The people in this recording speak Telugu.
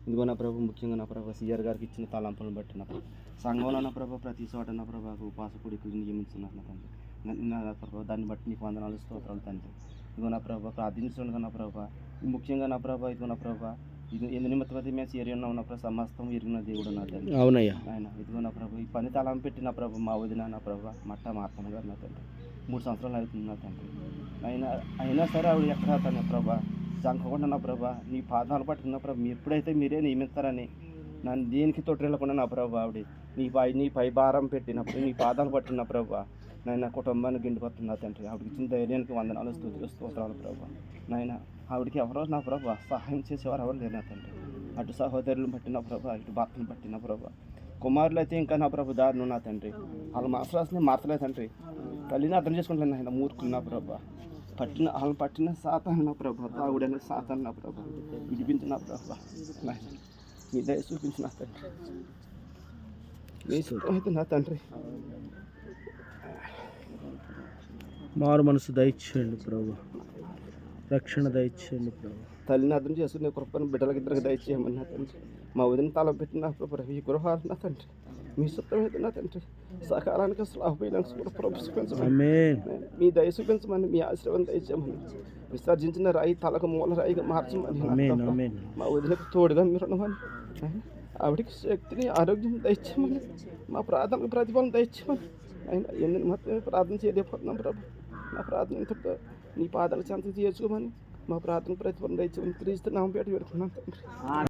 ఇదిగో నా ప్రభు, ముఖ్యంగా నా ప్రభు సిఆర్ గారికి ఇచ్చిన తలంపులను బట్టి నా ప్రభు సంఘంలో నా ప్రభు ప్రతి చోట నా ప్రభు ఉపాస కొడుకులు నియమించున్నాను నా తండ్రి. నా ప్రభు దాన్ని బట్టి నీకు వందనాలు స్తోత్రాలు తండ్రి. ఇదిగో నా ప్రభు ప్రార్థించడానికి నా ప్రభు ముఖ్యంగా నా ప్రభు ఇదిగో నా ప్రభు ఇది ఎందు నిమిత్తమైతే మేము చేరి ఉన్నాం నా ప్రభు సమస్తం ఎరిగిన దేవుడు నా తండ్రి. అవునయ్యా. ఆయన ఇదిగో నా ప్రభు ఈ పని తలం పెట్టి నా ప్రభు మా వదిన నా ప్రభు మట్ట మార్తమ్మ గారు నా తండ్రి 3 సంవత్సరాలు అవుతుంది నా తండ్రి. అయినా సరే ఆవిడ ఎక్కడ తన ప్రభా జంకకుండా నా ప్రభా నీ పాదాలు పట్టుకున్న ప్రభు ఎప్పుడైతే మీరే నియమిస్తారని నన్ను దేనికి తొట్టిల్లకుండా నా ప్రభు ఆవిడ నీ పై భారం పెట్టినప్పుడు నీ పాదాలు పట్టుకున్న ప్రభు నాయన కుటుంబాన్ని గిండిపోతున్నా తండ్రి. ఆవిడకి ఇచ్చిన ధైర్యానికి వందనాలు స్తోత్రాలు ప్రభు. నాయన ఆవిడకి ఎవరో నా ప్రభు సహాయం చేసేవారు ఎవరు లేరు నా తండ్రి. అటు సహోదరులను పట్టిన ప్రభు, ఇటు భర్తను పట్టిన ప్రభు, కుమారులు అయితే ఇంకా నా ప్రభు దారులు నా తండ్రి. వాళ్ళు మార్చరాసిన మార్చలేదు తండ్రి. తల్లిని అర్థం చేసుకుంటాను ఆయన మూర్ఖులు నా ప్రభు. వాళ్ళని పట్టిన సాతాను నా ప్రభు, తాగుడైన సాతాను నా ప్రభు, విడిపించిన ప్రభు. నీ దయ చూపించిన తండ్రి, నీ సుఖమైతే నా తండ్రి. మారు మనసు దయచేయండి ప్రభు, రక్షణ దయచేయండి ప్రభు. తల్లిని అర్థం చేసుకునే కృపను బిడ్డలకి ఇద్దరికి దయచేయమని నా తండ్రి. మా వదిన తల పెట్టిన ప్రభు ఈ గృహాలు నా తండ్రి మీ సుఖమైతే నా తండ్రి. సకాలానికి స్లాహపోయినానికి కూడా ప్రభు చూపించమని, మీ దయ చూపించమని, మీ ఆశీర్వాదం దయచేయమని, విసర్జించిన రాయి తలకు మూల రాయిగా మార్చమని, మా వదినకు తోడుగా మీరు ఉండమని, ఆవిడికి శక్తిని ఆరోగ్యం దయచేయమని, మా ప్రార్థనకు ప్రతిఫలం దయచేయమని. ఆయన ఎన్ని మాత్రమే ప్రార్థన చేయలేకపోతున్నాం ప్రభు. నా ప్రార్థన ఇంతటితో నీ పాదాల చెంత తీర్చుకోమని, మా ప్రార్థన ప్రతిఫలం దయచేయమని క్రీస్తు నామం పేట పెట్టుకున్నాం తండ్రి.